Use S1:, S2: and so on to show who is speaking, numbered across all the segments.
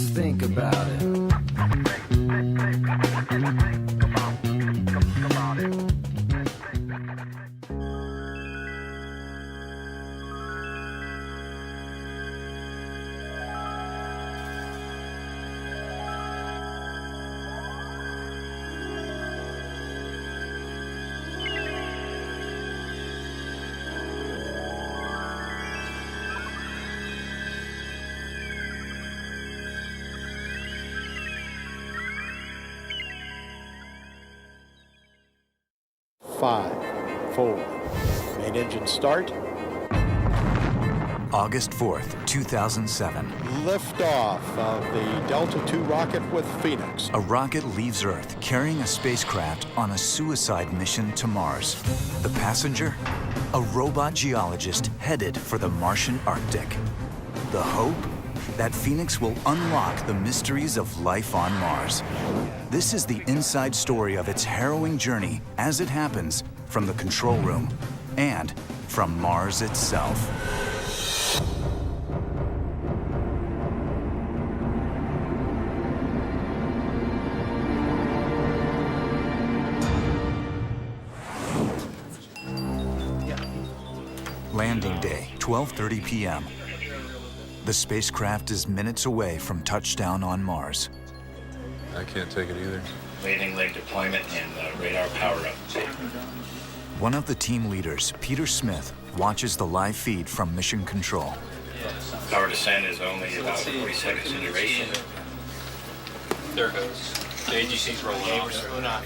S1: think about it.
S2: Five, four, main engine start.
S3: August 4th, 2007.
S2: Liftoff of the Delta II rocket with Phoenix.
S3: A rocket leaves Earth carrying a spacecraft on a suicide mission to Mars. The passenger? A robot geologist headed for the Martian Arctic. The hope? That Phoenix will unlock the mysteries of life on Mars. This is the inside story of its harrowing journey as it happens from the control room and from Mars itself. Landing day, 12:30 p.m. The spacecraft is minutes away from touchdown on Mars.
S4: I can't take it either.
S5: Landing leg deployment and radar power up.
S3: One of the team leaders, Peter Smith, watches the live feed from Mission Control.
S5: Power descent is only about 40 seconds in duration.
S6: There it goes. The AGC's rolling off.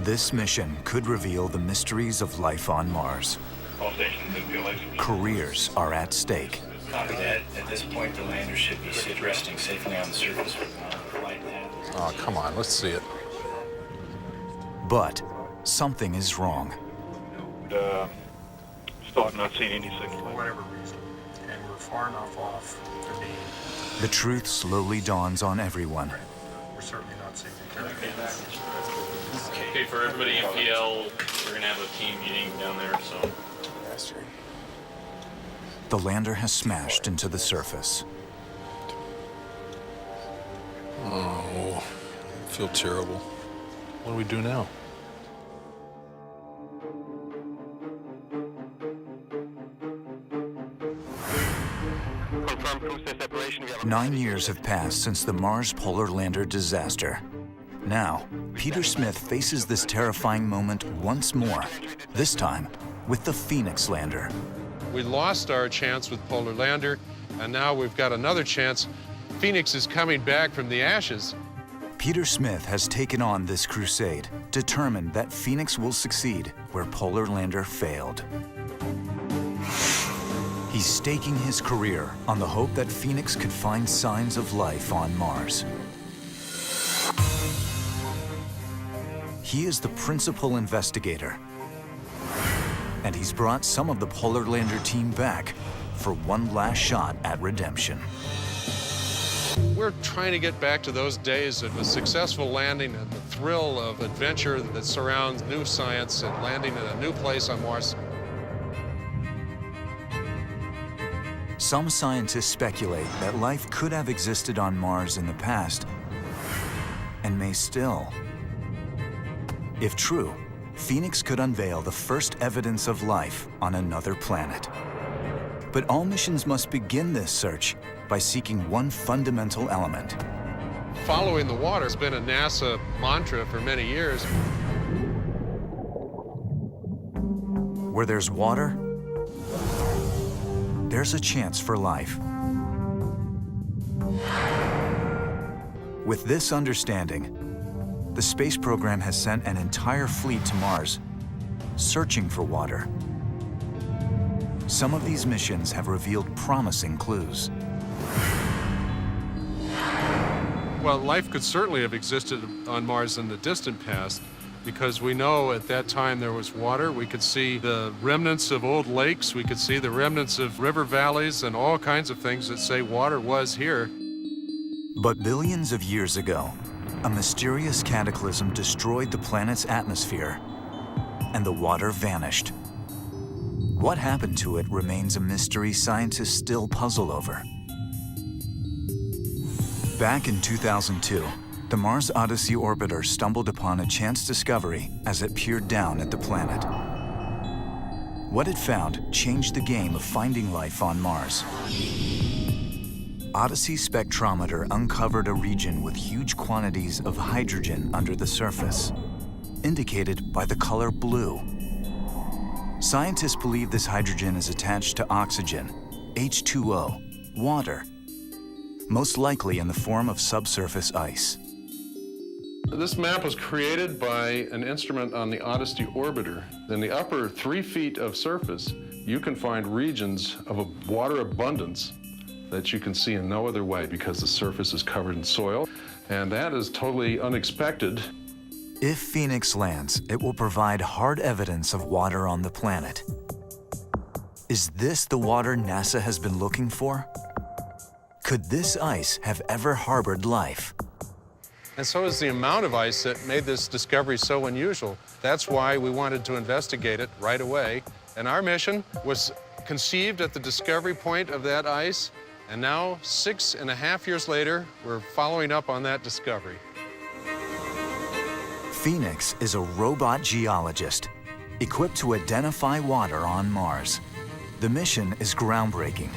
S3: This mission could reveal the mysteries of life on Mars.
S5: All stations in visualization.
S3: Careers are at stake.
S5: Copy that. At this point, the lander should be resting safely on the surface with flight path.
S4: Oh, come on, let's see it.
S3: But something is wrong.
S7: Still have not seen any signal.
S6: For whatever reason. And we're far enough off to be...
S3: The truth slowly dawns on everyone.
S6: We're certainly not safe. Okay, for everybody in PL, we're going to have a team meeting down there, so...
S3: The lander has smashed into the surface.
S4: Oh, I feel terrible. What do we do now?
S7: Confirm process separation.
S3: 9 years have passed since the Mars Polar Lander disaster. Now, Peter Smith faces this terrifying moment once more, this time with the Phoenix lander.
S4: We lost our chance with Polar Lander, and now we've got another chance. Phoenix is coming back from the ashes.
S3: Peter Smith has taken on this crusade, determined that Phoenix will succeed where Polar Lander failed. He's staking his career on the hope that Phoenix could find signs of life on Mars. He is the principal investigator, and he's brought some of the Polar Lander team back for one last shot at redemption.
S4: We're trying to get back to those days of a successful landing and the thrill of adventure that surrounds new science and landing in a new place on Mars.
S3: Some scientists speculate that life could have existed on Mars in the past, and may still. If true, Phoenix could unveil the first evidence of life on another planet. But all missions must begin this search by seeking one fundamental element.
S4: Following the water has been a NASA mantra for many years.
S3: Where there's water, there's a chance for life. With this understanding, the space program has sent an entire fleet to Mars, searching for water. Some of these missions have revealed promising clues.
S4: Well, life could certainly have existed on Mars in the distant past, because we know at that time there was water. We could see the remnants of old lakes. We could see the remnants of river valleys and all kinds of things that say water was here.
S3: But billions of years ago, a mysterious cataclysm destroyed the planet's atmosphere, and the water vanished. What happened to it remains a mystery scientists still puzzle over. Back in 2002, the Mars Odyssey orbiter stumbled upon a chance discovery as it peered down at the planet. What it found changed the game of finding life on Mars. Odyssey spectrometer uncovered a region with huge quantities of hydrogen under the surface, indicated by the color blue. Scientists believe this hydrogen is attached to oxygen, H2O, water, most likely in the form of subsurface ice.
S4: This map was created by an instrument on the Odyssey orbiter. In the upper 3 feet of surface, you can find regions of a water abundance that you can see in no other way because the surface is covered in soil, and that is totally unexpected.
S3: If Phoenix lands, it will provide hard evidence of water on the planet. Is this the water NASA has been looking for? Could this ice have ever harbored life?
S4: And so is the amount of ice that made this discovery so unusual. That's why we wanted to investigate it right away. And our mission was conceived at the discovery point of that ice. And now, 6.5 years later, we're following up on that discovery.
S3: Phoenix is a robot geologist equipped to identify water on Mars. The mission is groundbreaking.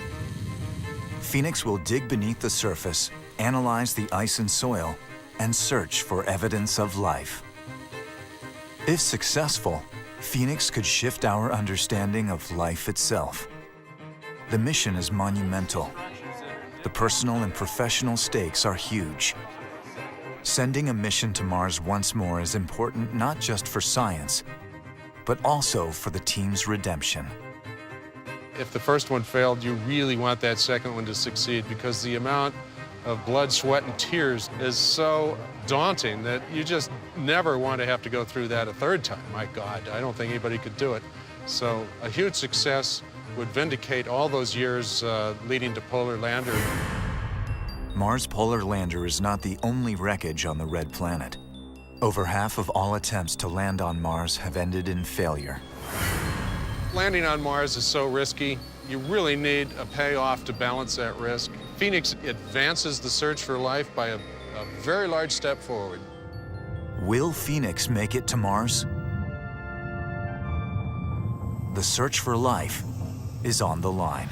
S3: Phoenix will dig beneath the surface, analyze the ice and soil, and search for evidence of life. If successful, Phoenix could shift our understanding of life itself. The mission is monumental. The personal and professional stakes are huge. Sending a mission to Mars once more is important not just for science, but also for the team's redemption.
S4: If the first one failed, you really want that second one to succeed because the amount of blood, sweat, and tears is so daunting that you just never want to have to go through that a third time. My God, I don't think anybody could do it. So a huge success would vindicate all those years leading to Polar Lander.
S3: Mars Polar Lander is not the only wreckage on the red planet. Over half of all attempts to land on Mars have ended in failure.
S4: Landing on Mars is so risky. You really need a payoff to balance that risk. Phoenix advances the search for life by a very large step forward.
S3: Will Phoenix make it to Mars? The search for life is on the line.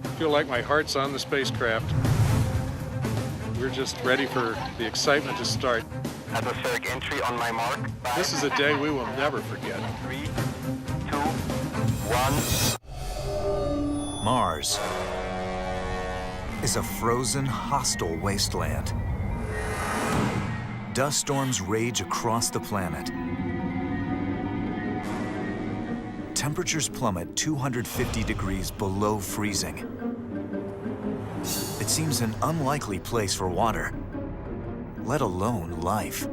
S4: I feel like my heart's on the spacecraft. We're just ready for the excitement to start.
S7: Atmospheric entry on my mark.
S4: This is a day we will never forget.
S7: 3, 2, 1.
S3: Mars is a frozen, hostile wasteland. Dust storms rage across the planet. Temperatures plummet 250 degrees below freezing. It seems an unlikely place for water, let alone life.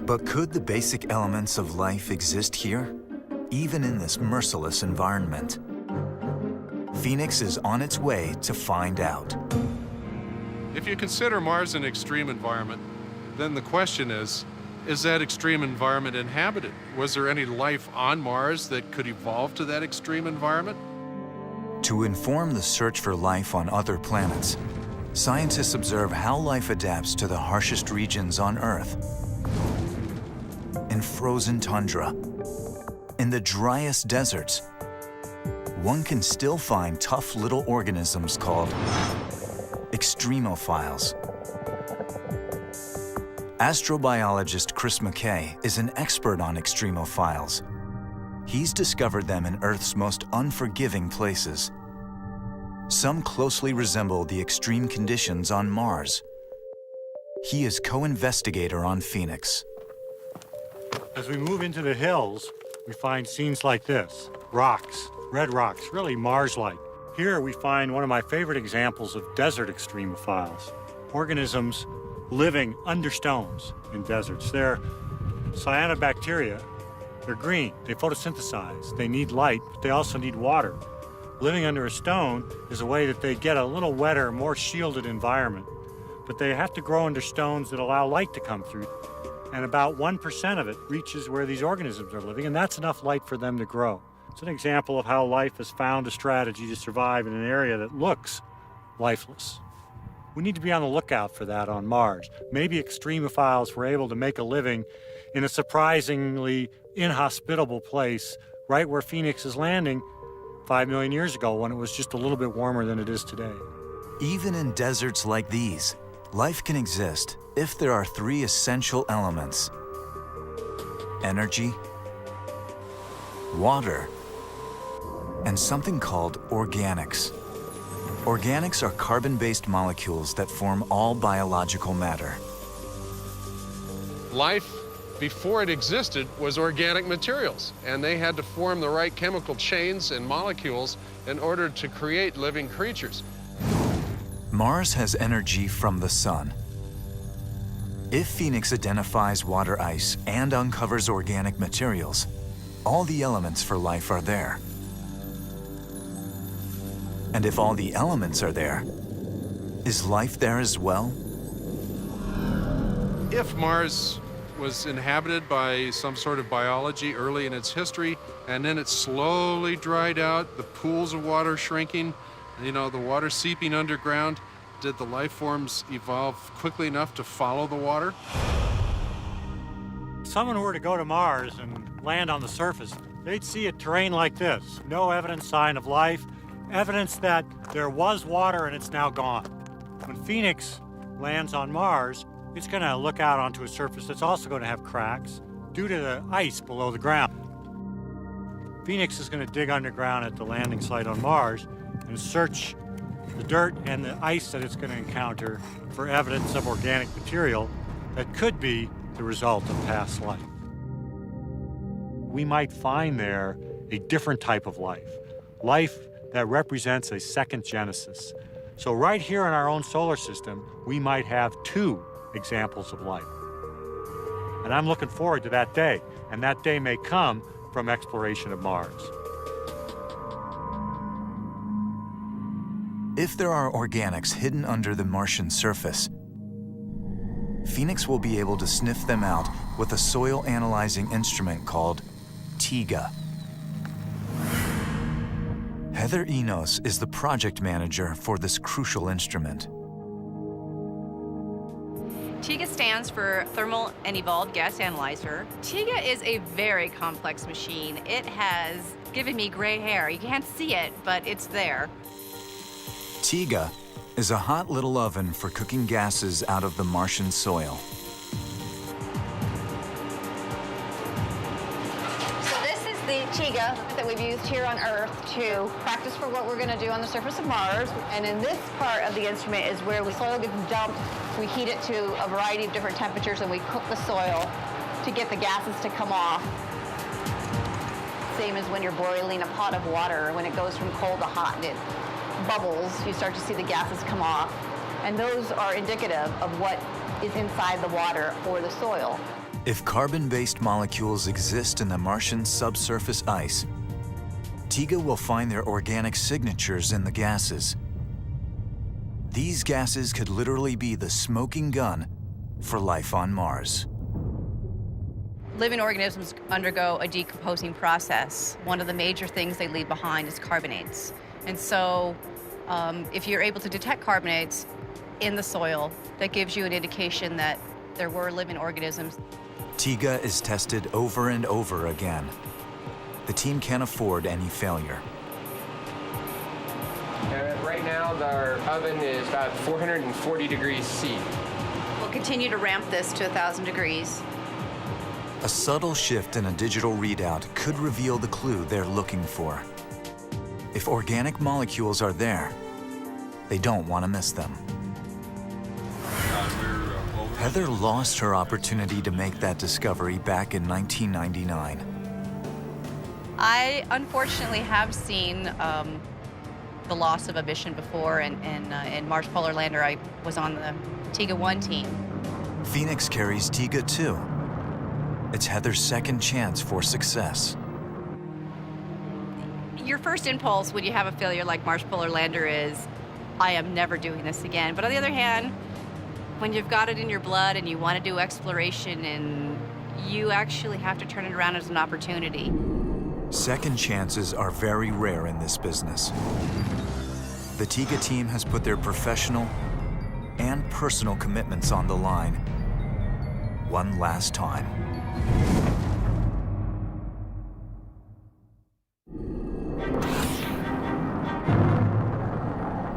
S3: But could the basic elements of life exist here, even in this merciless environment? Phoenix is on its way to find out.
S4: If you consider Mars an extreme environment, then the question is that extreme environment inhabited? Was there any life on Mars that could evolve to that extreme environment?
S3: To inform the search for life on other planets, scientists observe how life adapts to the harshest regions on Earth. In frozen tundra, in the driest deserts, one can still find tough little organisms called extremophiles. Astrobiologist Chris McKay is an expert on extremophiles. He's discovered them in Earth's most unforgiving places. Some closely resemble the extreme conditions on Mars. He is co-investigator on Phoenix.
S1: As we move into the hills, we find scenes like this. Rocks, red rocks, really Mars-like. Here we find one of my favorite examples of desert extremophiles. Organisms living under stones in deserts. They're cyanobacteria. They're green. They photosynthesize. They need light, but they also need water. Living under a stone is a way that they get a little wetter, more shielded environment. But they have to grow under stones that allow light to come through. And about 1% of it reaches where these organisms are living, and that's enough light for them to grow. It's an example of how life has found a strategy to survive in an area that looks lifeless. We need to be on the lookout for that on Mars. Maybe extremophiles were able to make a living in a surprisingly inhospitable place right where Phoenix is landing 5 million years ago when it was just a little bit warmer than it is today.
S3: Even in deserts like these, life can exist if there are 3 essential elements: energy, water, and something called organics. Organics are carbon-based molecules that form all biological matter.
S4: Life, before it existed, was organic materials, and they had to form the right chemical chains and molecules in order to create living creatures.
S3: Mars has energy from the sun. If Phoenix identifies water ice and uncovers organic materials, all the elements for life are there. And if all the elements are there, is life there as well?
S4: If Mars was inhabited by some sort of biology early in its history, and then it slowly dried out, the pools of water shrinking, you know, the water seeping underground, did the life forms evolve quickly enough to follow the water?
S1: If someone were to go to Mars and land on the surface, they'd see a terrain like this. No evident sign of life, evidence that there was water and it's now gone. When Phoenix lands on Mars, it's going to look out onto a surface that's also going to have cracks due to the ice below the ground. Phoenix is going to dig underground at the landing site on Mars and search the dirt and the ice that it's going to encounter for evidence of organic material that could be the result of past life. We might find there a different type of life, life that represents a second genesis. So right here in our own solar system, we might have 2 examples of life. And I'm looking forward to that day, and that day may come from exploration of Mars.
S3: If there are organics hidden under the Martian surface, Phoenix will be able to sniff them out with a soil analyzing instrument called TIGA. Heather Enos is the project manager for this crucial instrument.
S8: TIGA stands for Thermal and Evolved Gas Analyzer. TIGA is a very complex machine. It has given me gray hair. You can't see it, but it's there.
S3: TIGA is a hot little oven for cooking gases out of the Martian soil.
S9: The TIGA that we've used here on Earth to practice for what we're going to do on the surface of Mars. And in this part of the instrument is where the soil gets dumped. We heat it to a variety of different temperatures and we cook the soil to get the gases to come off. Same as when you're boiling a pot of water. When it goes from cold to hot and it bubbles, you start to see the gases come off. And those are indicative of what is inside the water or the soil.
S3: If carbon-based molecules exist in the Martian subsurface ice, TIGA will find their organic signatures in the gases. These gases could literally be the smoking gun for life on Mars.
S8: Living organisms undergo a decomposing process. One of the major things they leave behind is carbonates. And so if you're able to detect carbonates in the soil, that gives you an indication that there were living organisms.
S3: TIGA is tested over and over again. The team can't afford any failure.
S10: Right now, our oven is about 440 degrees C.
S8: We'll continue to ramp this to 1,000 degrees.
S3: A subtle shift in a digital readout could reveal the clue they're looking for. If organic molecules are there, they don't want to miss them. Heather lost her opportunity to make that discovery back in 1999.
S8: I unfortunately have seen the loss of a mission before, and in Mars Polar Lander, I was on the TIGA-1 team.
S3: Phoenix carries TIGA 2. It's Heather's second chance for success.
S8: Your first impulse when you have a failure like Mars Polar Lander is, I am never doing this again. But on the other hand, when you've got it in your blood and you want to do exploration, and you actually have to turn it around as an opportunity.
S3: Second chances are very rare in this business. The TIGA team has put their professional and personal commitments on the line. One last time.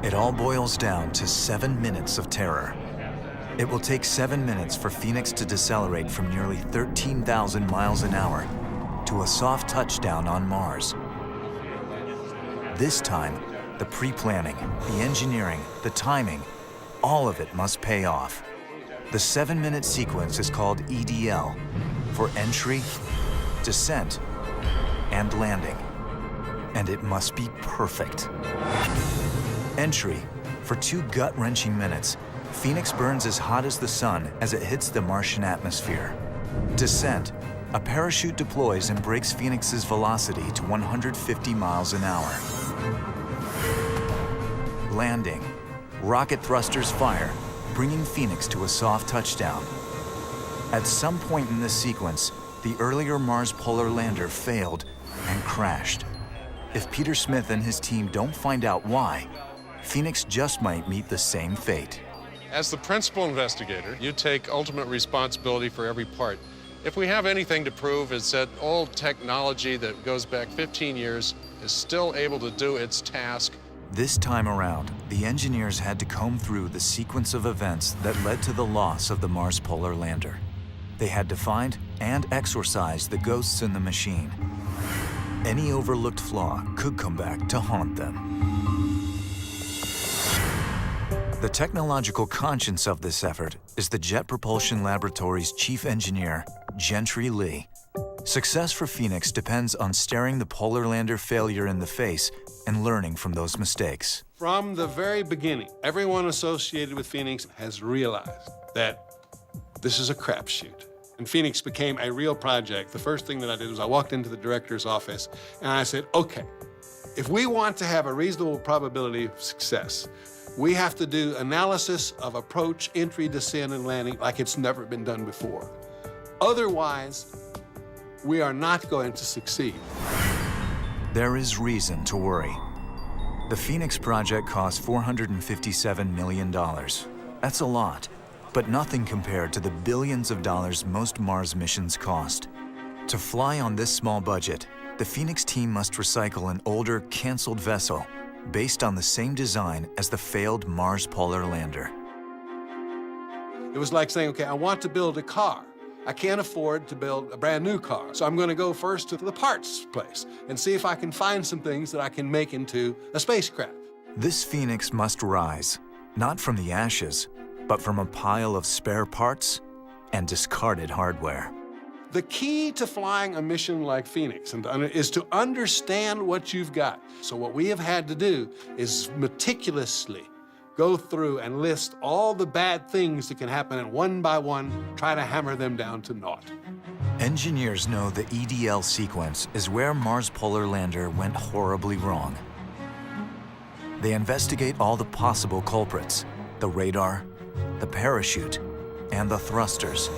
S3: It all boils down to 7 minutes of terror. It will take 7 minutes for Phoenix to decelerate from nearly 13,000 miles an hour to a soft touchdown on Mars. This time, the pre-planning, the engineering, the timing, all of it must pay off. The 7-minute sequence is called EDL, for entry, descent, and landing. And it must be perfect. Entry, for 2 gut-wrenching minutes, Phoenix burns as hot as the sun as it hits the Martian atmosphere. Descent, a parachute deploys and breaks Phoenix's velocity to 150 miles an hour. Landing, rocket thrusters fire, bringing Phoenix to a soft touchdown. At some point in this sequence, the earlier Mars Polar Lander failed and crashed. If Peter Smith and his team don't find out why, Phoenix just might meet the same fate.
S4: As the principal investigator, you take ultimate responsibility for every part. If we have anything to prove, it's that old technology that goes back 15 years is still able to do its task.
S3: This time around, the engineers had to comb through the sequence of events that led to the loss of the Mars Polar Lander. They had to find and exorcise the ghosts in the machine. Any overlooked flaw could come back to haunt them. The technological conscience of this effort is the Jet Propulsion Laboratory's chief engineer, Gentry Lee. Success for Phoenix depends on staring the Polar Lander failure in the face and learning from those mistakes.
S11: From the very beginning, everyone associated with Phoenix has realized that this is a crapshoot. And Phoenix became a real project. The first thing that I did was I walked into the director's office and I said, okay, if we want to have a reasonable probability of success, we have to do analysis of approach, entry, descent, and landing like it's never been done before. Otherwise, we are not going to succeed.
S3: There is reason to worry. The Phoenix project cost $457 million. That's a lot, but nothing compared to the billions of dollars most Mars missions cost. To fly on this small budget, the Phoenix team must recycle an older, canceled vessel based on the same design as the failed Mars Polar Lander.
S11: It was like saying, okay, I want to build a car. I can't afford to build a brand new car, so I'm going to go first to the parts place and see if I can find some things that I can make into a spacecraft.
S3: This Phoenix must rise, not from the ashes, but from a pile of spare parts and discarded hardware.
S11: The key to flying a mission like Phoenix is to understand what you've got. So what we have had to do is meticulously go through and list all the bad things that can happen, and one by one, try to hammer them down to naught.
S3: Engineers know the EDL sequence is where Mars Polar Lander went horribly wrong. They investigate all the possible culprits, the radar, the parachute, and the thrusters.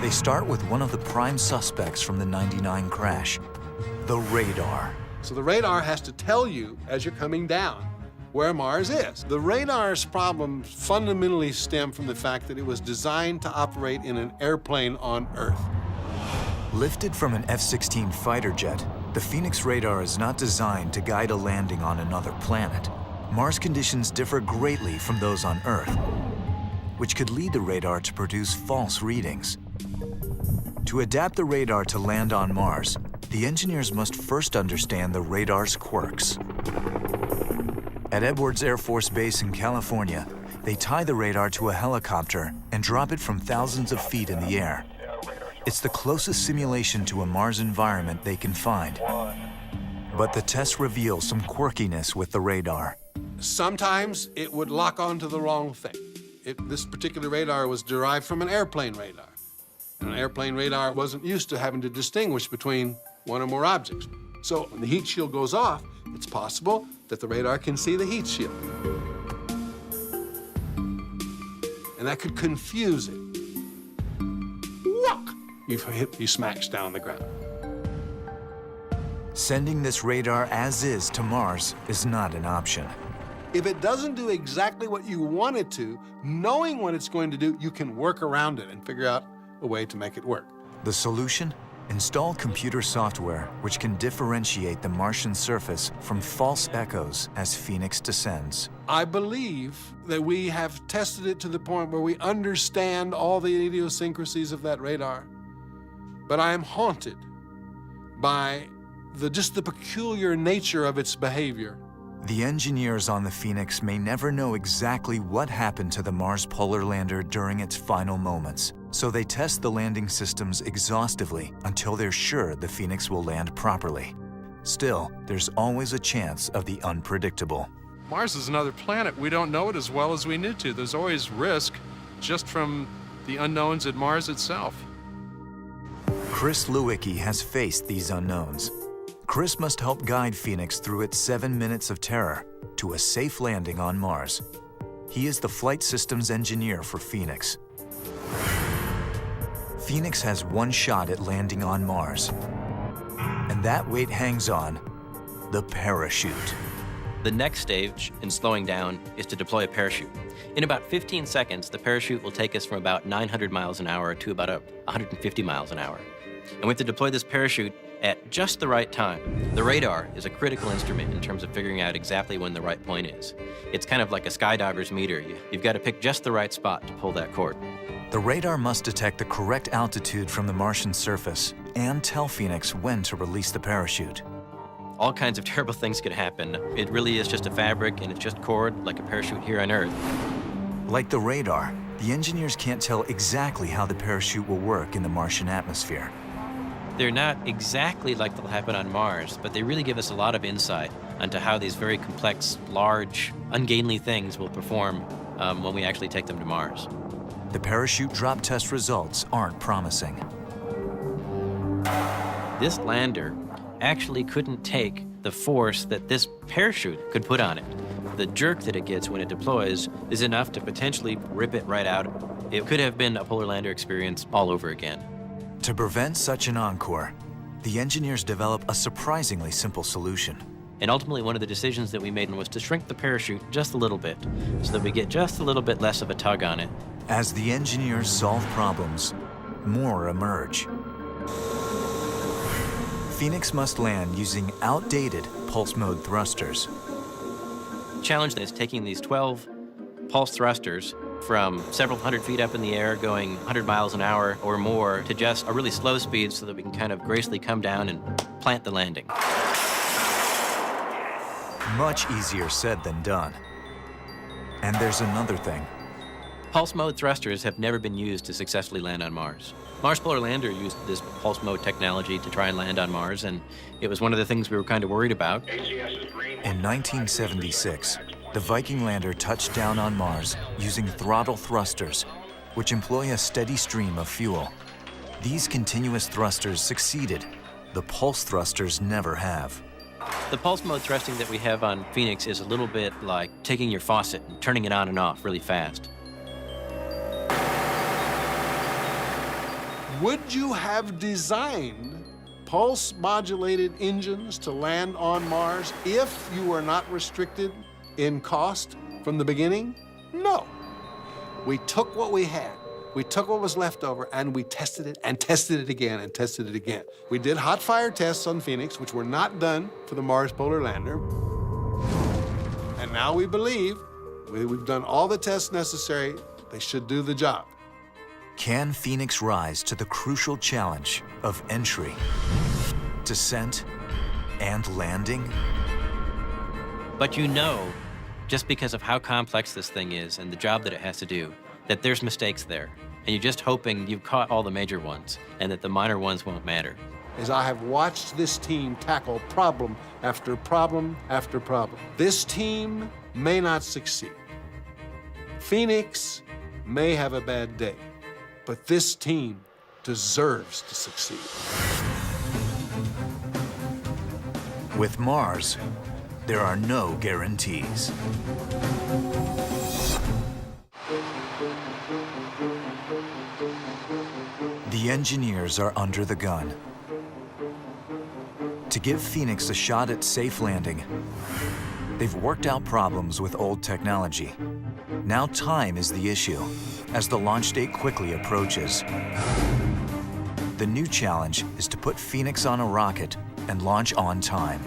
S3: They start with one of the prime suspects from the '99 crash, the radar.
S11: So the radar has to tell you, as you're coming down, where Mars is. The radar's problems fundamentally stem from the fact that it was designed to operate in an airplane on Earth.
S3: Lifted from an F-16 fighter jet, the Phoenix radar is not designed to guide a landing on another planet. Mars conditions differ greatly from those on Earth, which could lead the radar to produce false readings. To adapt the radar to land on Mars, the engineers must first understand the radar's quirks. At Edwards Air Force Base in California, they tie the radar to a helicopter and drop it from thousands of feet in the air. It's the closest simulation to a Mars environment they can find. But the tests reveal some quirkiness with the radar.
S11: Sometimes it would lock onto the wrong thing. This particular radar was derived from an airplane radar. And an airplane radar wasn't used to having to distinguish between one or more objects. So when the heat shield goes off, it's possible that the radar can see the heat shield. And that could confuse it. Whock! You smash down the ground.
S3: Sending this radar as is to Mars is not an option.
S11: If it doesn't do exactly what you want it to, knowing what it's going to do, you can work around it and figure out a way to make it work.
S3: The solution? Install computer software which can differentiate the Martian surface from false echoes as Phoenix descends.
S11: I believe that we have tested it to the point where we understand all the idiosyncrasies of that radar. But I am haunted by just the peculiar nature of its behavior.
S3: The engineers on the Phoenix may never know exactly what happened to the Mars Polar Lander during its final moments, so they test the landing systems exhaustively until they're sure the Phoenix will land properly. Still, there's always a chance of the unpredictable.
S4: Mars is another planet. We don't know it as well as we need to. There's always risk just from the unknowns at Mars itself.
S3: Chris Lewicki has faced these unknowns. Chris must help guide Phoenix through its 7 minutes of terror to a safe landing on Mars. He is the flight systems engineer for Phoenix. Phoenix has one shot at landing on Mars, and that weight hangs on the parachute.
S12: The next stage in slowing down is to deploy a parachute. In about 15 seconds, the parachute will take us from about 900 miles an hour to about 150 miles an hour. And we have to deploy this parachute at just the right time. The radar is a critical instrument in terms of figuring out exactly when the right point is. It's kind of like a skydiver's meter. You've got to pick just the right spot to pull that cord.
S3: The radar must detect the correct altitude from the Martian surface and tell Phoenix when to release the parachute.
S12: All kinds of terrible things could happen. It really is just a fabric, and it's just cord like a parachute here on Earth.
S3: Like the radar, the engineers can't tell exactly how the parachute will work in the Martian atmosphere.
S12: They're not exactly like they'll happen on Mars, but they really give us a lot of insight into how these very complex, large, ungainly things will perform when we actually take them to Mars.
S3: The parachute drop test results aren't promising.
S12: This lander actually couldn't take the force that this parachute could put on it. The jerk that it gets when it deploys is enough to potentially rip it right out. It could have been a polar lander experience all over again.
S3: To prevent such an encore, the engineers develop a surprisingly simple solution.
S12: And ultimately, one of the decisions that we made was to shrink the parachute just a little bit, so that we get just a little bit less of a tug on it.
S3: As the engineers solve problems, more emerge. Phoenix must land using outdated pulse mode thrusters.
S12: The challenge is taking these 12 pulse thrusters from several hundred feet up in the air, going 100 miles an hour or more, to just a really slow speed so that we can kind of gracefully come down and plant the landing.
S3: Much easier said than done. And there's another thing.
S12: Pulse mode thrusters have never been used to successfully land on Mars. Mars Polar Lander used this pulse mode technology to try and land on Mars, and it was one of the things we were kind of worried about.
S3: In 1976, the Viking lander touched down on Mars using throttle thrusters, which employ a steady stream of fuel. These continuous thrusters succeeded. The pulse thrusters never have.
S12: The pulse mode thrusting that we have on Phoenix is a little bit like taking your faucet and turning it on and off really fast.
S11: Would you have designed pulse-modulated engines to land on Mars if you were not restricted in cost from the beginning? No. We took what we had. We took what was left over, and we tested it and tested it again and tested it again. We did hot fire tests on Phoenix, which were not done for the Mars Polar Lander. And now we believe we've done all the tests necessary. They should do the job.
S3: Can Phoenix rise to the crucial challenge of entry, descent, and landing?
S12: But you know, just because of how complex this thing is and the job that it has to do, that there's mistakes there. And you're just hoping you've caught all the major ones and that the minor ones won't matter.
S11: As I have watched this team tackle problem after problem after problem, this team may not succeed. Phoenix may have a bad day, but this team deserves to succeed.
S3: With Mars, there are no guarantees. The engineers are under the gun. To give Phoenix a shot at safe landing, They've worked out problems with old technology. Now time is the issue, as the launch date quickly approaches. The new challenge is to put Phoenix on a rocket and launch on time.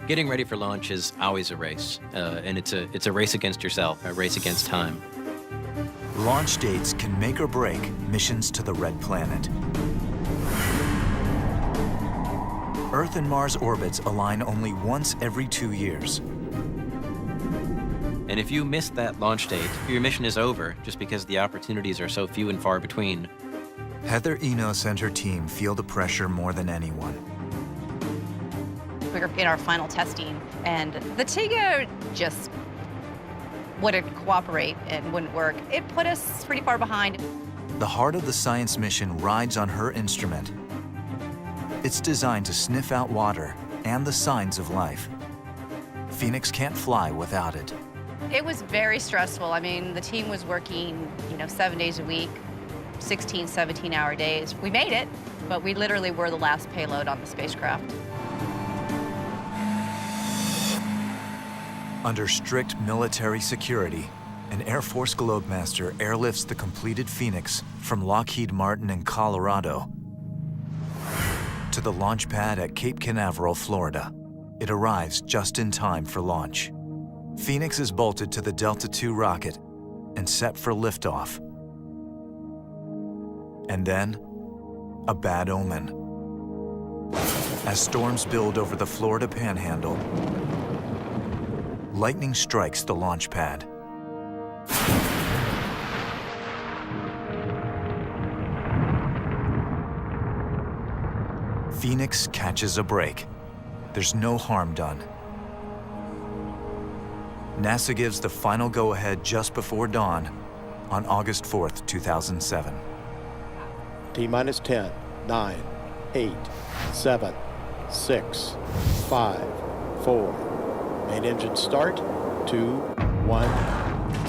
S12: Getting ready for launch is always a race, and it's a race against yourself, a race against time.
S3: Launch dates can make or break missions to the Red Planet. Earth and Mars orbits align only once every 2 years.
S12: And if you miss that launch date, your mission is over just because the opportunities are so few and far between.
S3: Heather Enos and her team feel the pressure more than anyone.
S8: We were in our final testing, and the TIGA just wouldn't cooperate and wouldn't work. It put us pretty far behind.
S3: The heart of the science mission rides on her instrument. It's designed to sniff out water and the signs of life. Phoenix can't fly without it.
S8: It was very stressful. I mean, the team was working, 7 days a week, 16, 17-hour days. We made it, but we literally were the last payload on the spacecraft.
S3: Under strict military security, an Air Force Globemaster airlifts the completed Phoenix from Lockheed Martin in Colorado to the launch pad at Cape Canaveral, Florida. It arrives just in time for launch. Phoenix is bolted to the Delta II rocket and set for liftoff. And then, a bad omen. As storms build over the Florida Panhandle, lightning strikes the launch pad. Phoenix catches a break. There's no harm done. NASA gives the final go-ahead just before dawn on August 4th, 2007.
S2: T-minus 10, 9, 8, 7, 6, 5, 4. Main engine start. 2, 1,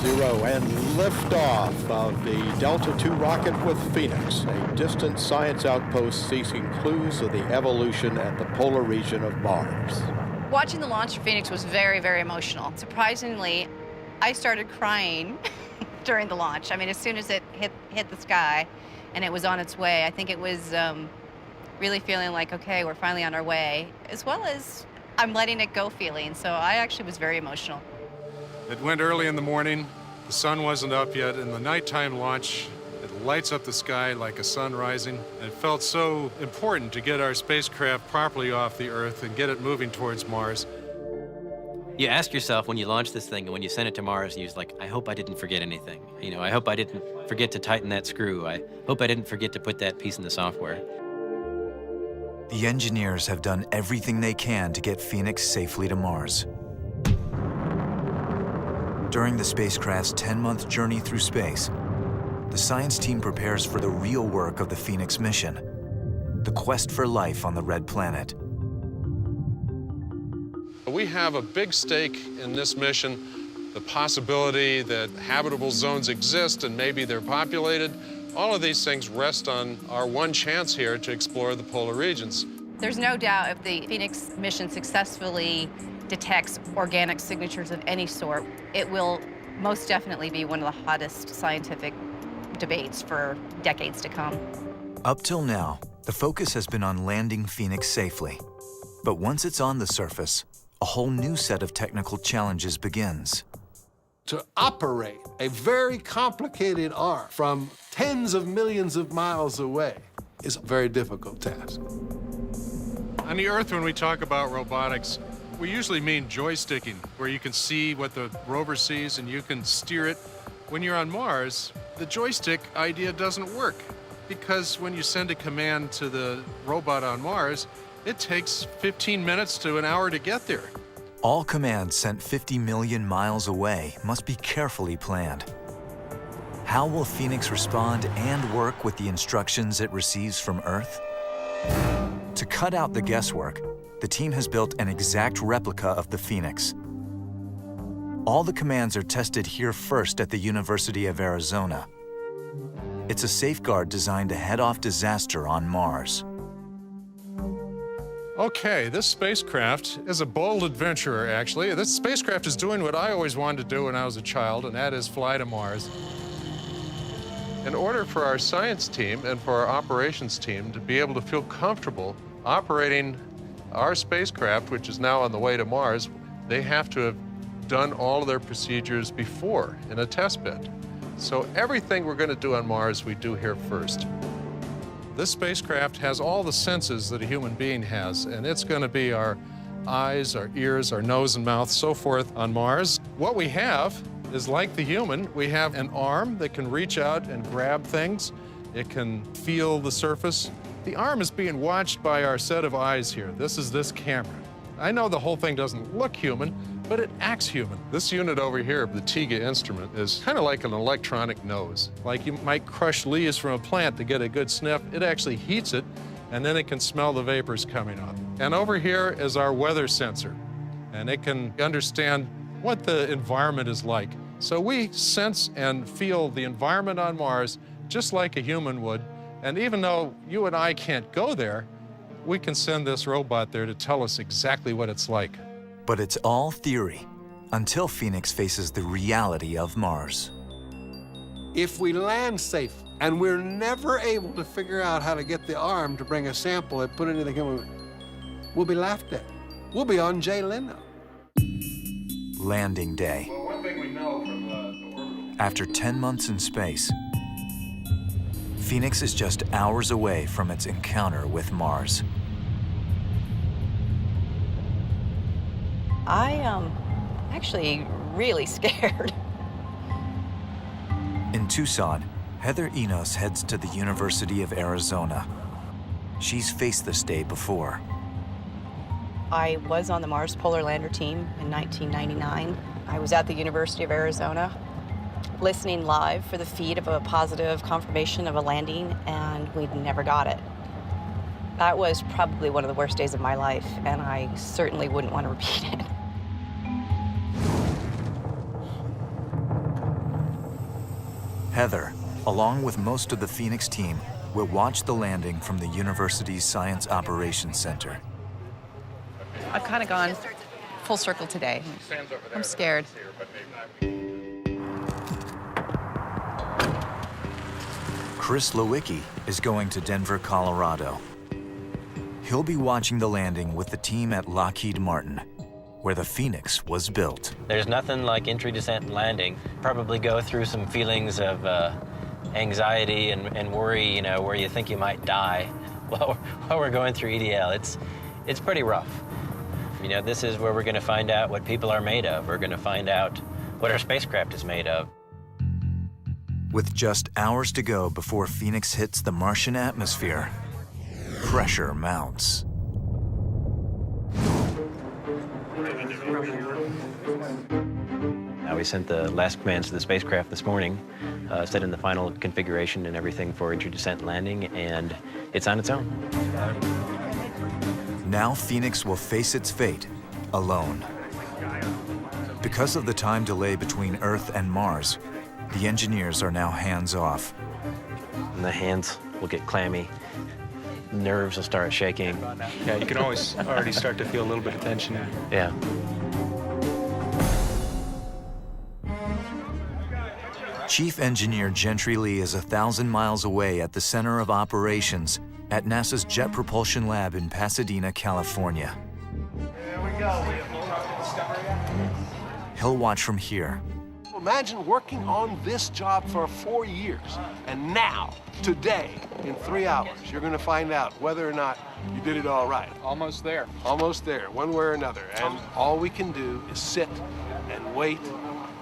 S2: 0. And liftoff of the Delta II rocket with Phoenix, a distant science outpost seeking clues of the evolution at the polar region of Mars.
S8: Watching the launch of Phoenix was very, very emotional. Surprisingly, I started crying during the launch. I mean, as soon as it hit the sky and it was on its way, I think it was really feeling like, okay, we're finally on our way, as well as I'm letting it go feeling. So I actually was very emotional.
S4: It went early in the morning. The sun wasn't up yet. In the nighttime launch, it lights up the sky like a sun rising. It felt so important to get our spacecraft properly off the Earth and get it moving towards Mars.
S12: You ask yourself when you launch this thing and when you send it to Mars, you're like, I hope I didn't forget anything. I hope I didn't forget to tighten that screw. I hope I didn't forget to put that piece in the software.
S3: The engineers have done everything they can to get Phoenix safely to Mars. During the spacecraft's 10-month journey through space, the science team prepares for the real work of the Phoenix mission, the quest for life on the Red Planet.
S4: We have a big stake in this mission, the possibility that habitable zones exist and maybe they're populated. All of these things rest on our one chance here to explore the polar regions.
S8: There's no doubt if the Phoenix mission successfully detects organic signatures of any sort, it will most definitely be one of the hottest scientific debates for decades to come.
S3: Up till now, the focus has been on landing Phoenix safely. But once it's on the surface, a whole new set of technical challenges begins.
S11: To operate a very complicated arm from tens of millions of miles away is a very difficult task.
S4: On the Earth, when we talk about robotics, we usually mean joysticking, where you can see what the rover sees and you can steer it. When you're on Mars, the joystick idea doesn't work, because when you send a command to the robot on Mars, it takes 15 minutes to an hour to get there.
S3: All commands sent 50 million miles away must be carefully planned. How will Phoenix respond and work with the instructions it receives from Earth? To cut out the guesswork, the team has built an exact replica of the Phoenix. All the commands are tested here first at the University of Arizona. It's a safeguard designed to head off disaster on Mars.
S4: Okay, this spacecraft is a bold adventurer, actually. This spacecraft is doing what I always wanted to do when I was a child, and that is fly to Mars. In order for our science team and for our operations team to be able to feel comfortable operating our spacecraft, which is now on the way to Mars, they have to have done all of their procedures before in a test bed. So everything we're going to do on Mars, we do here first. This spacecraft has all the senses that a human being has, and it's going to be our eyes, our ears, our nose and mouth, so forth on Mars. What we have is like the human. We have an arm that can reach out and grab things. It can feel the surface. The arm is being watched by our set of eyes here. This is this camera. I know the whole thing doesn't look human, but it acts human. This unit over here, the TIGA instrument, is kind of like an electronic nose. Like you might crush leaves from a plant to get a good sniff. It actually heats it, and then it can smell the vapors coming up. And over here is our weather sensor, and it can understand what the environment is like. So we sense and feel the environment on Mars just like a human would. And even though you and I can't go there, we can send this robot there to tell us exactly what it's like.
S3: But it's all theory until Phoenix faces the reality of Mars.
S11: If we land safe and we're never able to figure out how to get the arm to bring a sample and put it into the camera, we'll be laughed at. We'll be on Jay Leno.
S3: Landing day.
S4: Well, one thing we know from the orbital.
S3: After 10 months in space, Phoenix is just hours away from its encounter with Mars.
S8: I am actually really scared.
S3: In Tucson, Heather Enos heads to the University of Arizona. She's faced this day before.
S8: I was on the Mars Polar Lander team in 1999. I was at the University of Arizona listening live for the feed of a positive confirmation of a landing, and we'd never got it. That was probably one of the worst days of my life, and I certainly wouldn't want to repeat it.
S3: Heather, along with most of the Phoenix team, will watch the landing from the university's Science Operations Center.
S8: I've kind of gone full circle today. I'm scared.
S3: Chris Lewicki is going to Denver, Colorado. He'll be watching the landing with the team at Lockheed Martin, where the Phoenix was built.
S12: There's nothing like entry, descent, and landing. Probably go through some feelings of anxiety and worry, you know, where you think you might die while we're going through EDL. It's pretty rough. You know, this is where we're going to find out what people are made of. We're going to find out what our spacecraft is made of.
S3: With just hours to go before Phoenix hits the Martian atmosphere, pressure mounts.
S12: We sent the last commands to the spacecraft this morning, set in the final configuration and everything for entry, descent, and landing, and it's on its own.
S3: Now Phoenix will face its fate alone. Because of the time delay between Earth and Mars, the engineers are now hands-off.
S12: And the hands will get clammy, nerves will start shaking.
S6: Yeah, you can always already start to feel a little bit of tension.
S12: Yeah.
S3: Chief Engineer Gentry Lee is 1,000 miles away at the Center of Operations at NASA's Jet Propulsion Lab in Pasadena, California.
S11: There we go.
S3: He'll watch from here.
S11: Imagine working on this job for 4 years, and now, today, in 3 hours, you're going to find out whether or not you did it all right.
S6: Almost there.
S11: Almost there, one way or another. And all we can do is sit and wait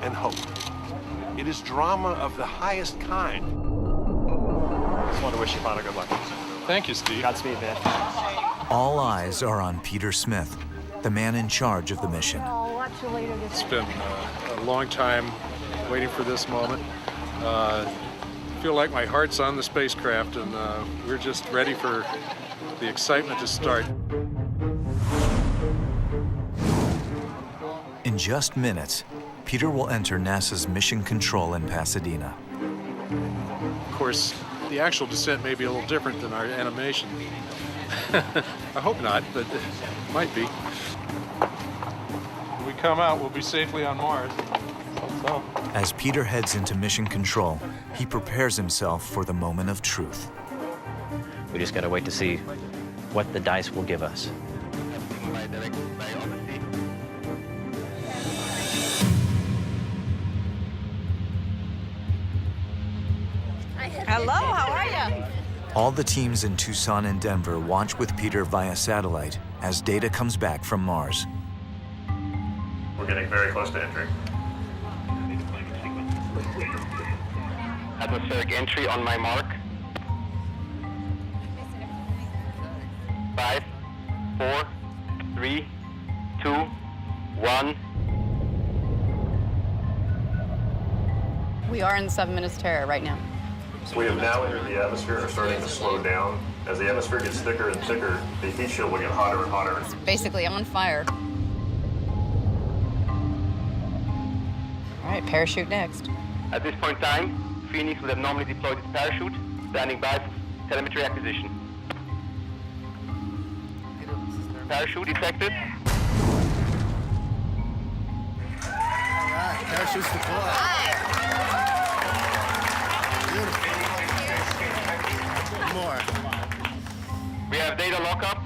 S11: and hope. It is drama of the highest kind.
S6: Just want to wish you father good luck.
S4: Thank you, Steve.
S6: Godspeed, man.
S3: All eyes are on Peter Smith, the man in charge of the mission.
S9: I'll watch you later this
S4: It's been a long time waiting for this moment. I feel like my heart's on the spacecraft, and we're just ready for the excitement to start.
S3: In just minutes, Peter will enter NASA's Mission Control in Pasadena.
S4: Of course, the actual descent may be a little different than our animation. I hope not, but it might be. When we come out, we'll be safely on Mars. So.
S3: As Peter heads into mission control, he prepares himself for the moment of truth.
S12: We just gotta wait to see what the dice will give us.
S8: Hello, how are you?
S3: All the teams in Tucson and Denver watch with Peter via satellite as data comes back from Mars.
S13: We're getting very close to entering.
S7: Atmospheric entry on my mark. 5, 4, 3, 2, 1.
S8: We are in the 7 minutes terror right now.
S13: We have now entered the atmosphere and are starting to slow down. As the atmosphere gets thicker and thicker, the heat shield will get hotter and hotter.
S8: It's basically on fire. All right, parachute next.
S7: At this point in time, Phoenix would have normally deployed its parachute, standing by for telemetry acquisition. Parachute detected.
S2: Alright, parachutes deployed. More.
S7: We have data lockup.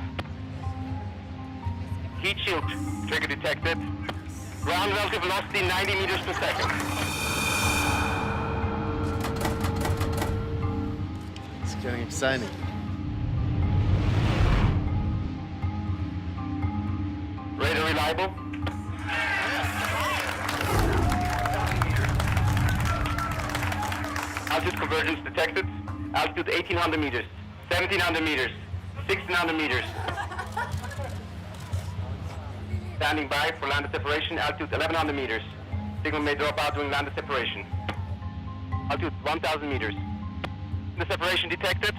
S7: Heat shield trigger detected. Ground relative velocity 90 meters per second.
S2: It's getting exciting.
S7: Radar reliable. Altitude convergence detected. Altitude 1800 meters, 1700 meters, 1600 meters. Standing by for landed separation, altitude 1100 meters. Signal may drop out during landed separation. Altitude 1000 meters. The separation detected.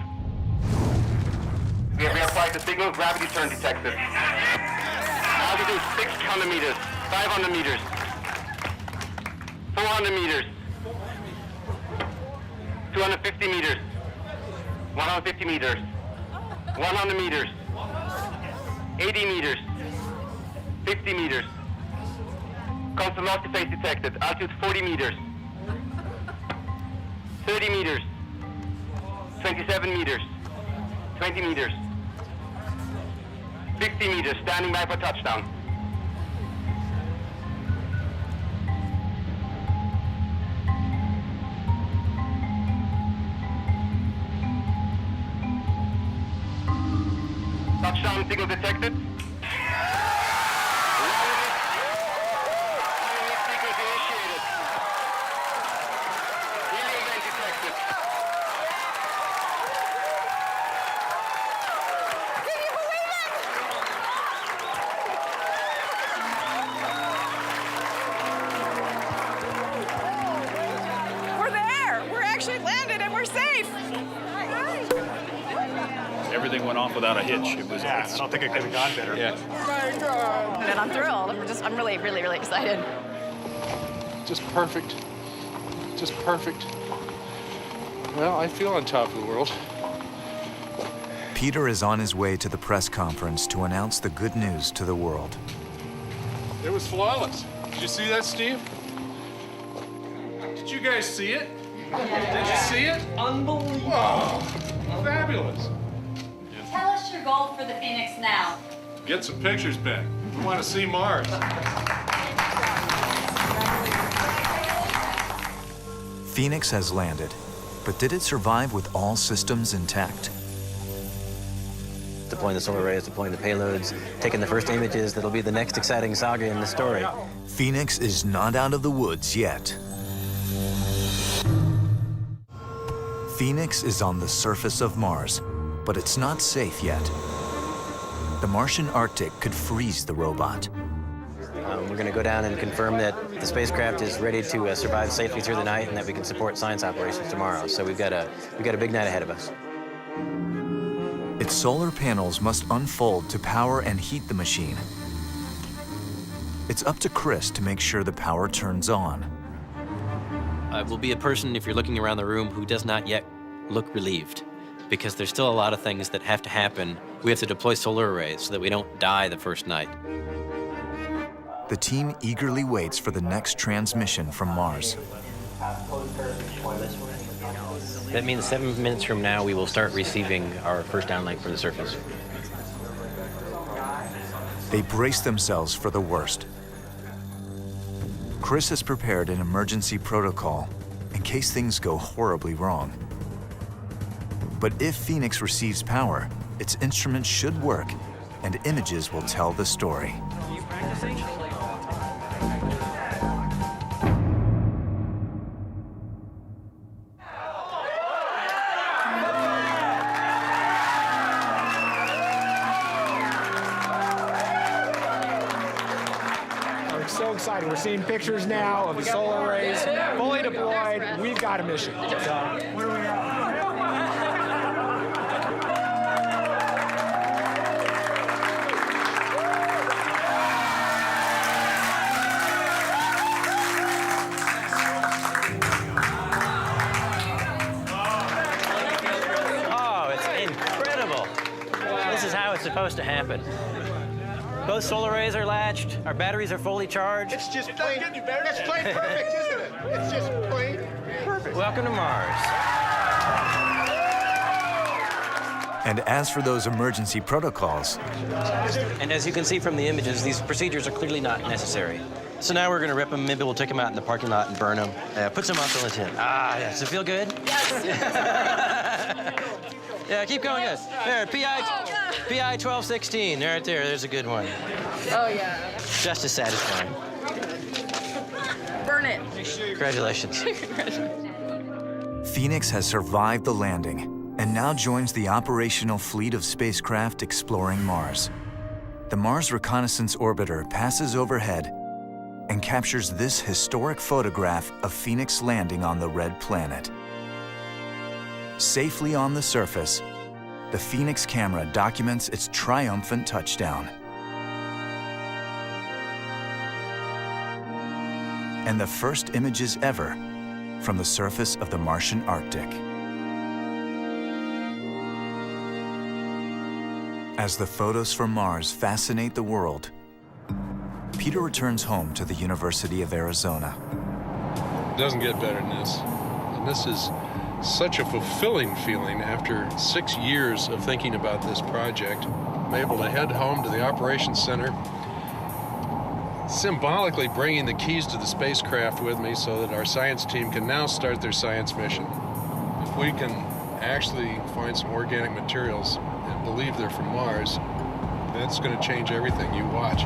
S7: We have reapplied the signal, gravity turn detected. Altitude 600 meters, 500 meters, 400 meters, 250 meters, 150 meters, 100 meters, 80 meters, 50 meters. Constant velocity phase detected. Altitude 40 meters, 30 meters, 27 meters, 20 meters, 50 meters, standing by for touchdown. Touchdown signal detected. Sequence initiated. Helium vent detected.
S8: Can you believe it? We're there. We're actually landed and we're safe.
S6: Everything went off without a hitch. It was.
S1: Yeah, I don't think it could have gone better.
S6: Yeah.
S8: And I'm thrilled. I'm really, really, really excited.
S4: Just perfect. Just perfect. Well, I feel on top of the world.
S3: Peter is on his way to the press conference to announce the good news to the world.
S4: It was flawless. Did you see that, Steve? Did you guys see it? Did you see it? Unbelievable. Whoa. Fabulous.
S14: Tell us your goal for the Phoenix now.
S4: Get some pictures back. I want to see Mars.
S3: Phoenix has landed, but did it survive with all systems intact?
S12: Deploying the solar arrays, deploying the payloads, taking the first images, that'll be the next exciting saga in the story.
S3: Phoenix is not out of the woods yet. Phoenix is on the surface of Mars, but it's not safe yet. The Martian Arctic could freeze the robot.
S12: We're going to go down and confirm that the spacecraft is ready to survive safely through the night and that we can support science operations tomorrow. So we've got a big night ahead of us.
S3: Its solar panels must unfold to power and heat the machine. It's up to Chris to make sure the power turns on.
S12: I will be a person, if you're looking around the room, who does not yet look relieved, because there's still a lot of things that have to happen We have to deploy solar arrays so that we don't die the first night.
S3: The team eagerly waits for the next transmission from Mars.
S12: That means 7 minutes from now, we will start receiving our first downlink from the surface.
S3: They brace themselves for the worst. Chris has prepared an emergency protocol in case things go horribly wrong. But if Phoenix receives power, its instruments should work, and images will tell the story.
S12: Are you practicing?
S15: So excited. We're seeing pictures now of the solar arrays fully deployed. We've got a mission. So, where are we at?
S12: Oh, it's incredible. This is how it's supposed to happen. Both solar arrays are latched. Our batteries are fully charged.
S15: It's just plain, it's plain perfect, isn't it? It's just plain perfect.
S12: Welcome to Mars.
S3: And as for those emergency protocols,
S12: And as you can see from the images, these procedures are clearly not necessary. So now we're going to rip them. Maybe we'll take them out in the parking lot and burn them. Put some muscle in the tin. Ah, yeah. Does it feel good? Yes. Yeah, keep going. Yes. There, PI 1216. Right there. There's a good one.
S16: Oh, yeah.
S12: Just as satisfying.
S16: Burn it.
S12: Congratulations.
S3: Phoenix has survived the landing and now joins the operational fleet of spacecraft exploring Mars. The Mars Reconnaissance Orbiter passes overhead and captures this historic photograph of Phoenix landing on the red planet. Safely on the surface, the Phoenix camera documents its triumphant touchdown. And the first images ever from the surface of the Martian Arctic. As the photos from Mars fascinate the world, Peter returns home to the University of Arizona.
S4: It doesn't get better than this. And this is such a fulfilling feeling after 6 years of thinking about this project. I'm able to head home to the operations center, symbolically bringing the keys to the spacecraft with me so that our science team can now start their science mission. If we can actually find some organic materials and believe they're from Mars, that's going to change everything. You watch.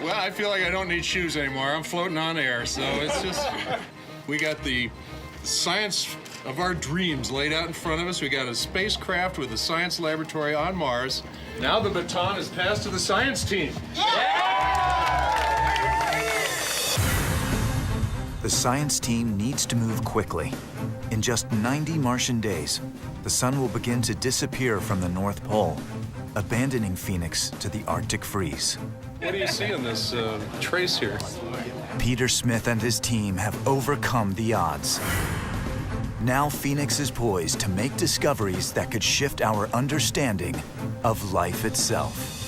S4: I feel like I don't need shoes anymore. I'm floating on air, so it's just, we got the science of our dreams laid out in front of us. We got a spacecraft with a science laboratory on Mars. Now the baton is passed to the science team.
S3: The science team needs to move quickly. In just 90 Martian days, the sun will begin to disappear from the North Pole, abandoning Phoenix to the Arctic freeze.
S4: What do you see in this trace here?
S3: Peter Smith and his team have overcome the odds. Now Phoenix is poised to make discoveries that could shift our understanding of life itself.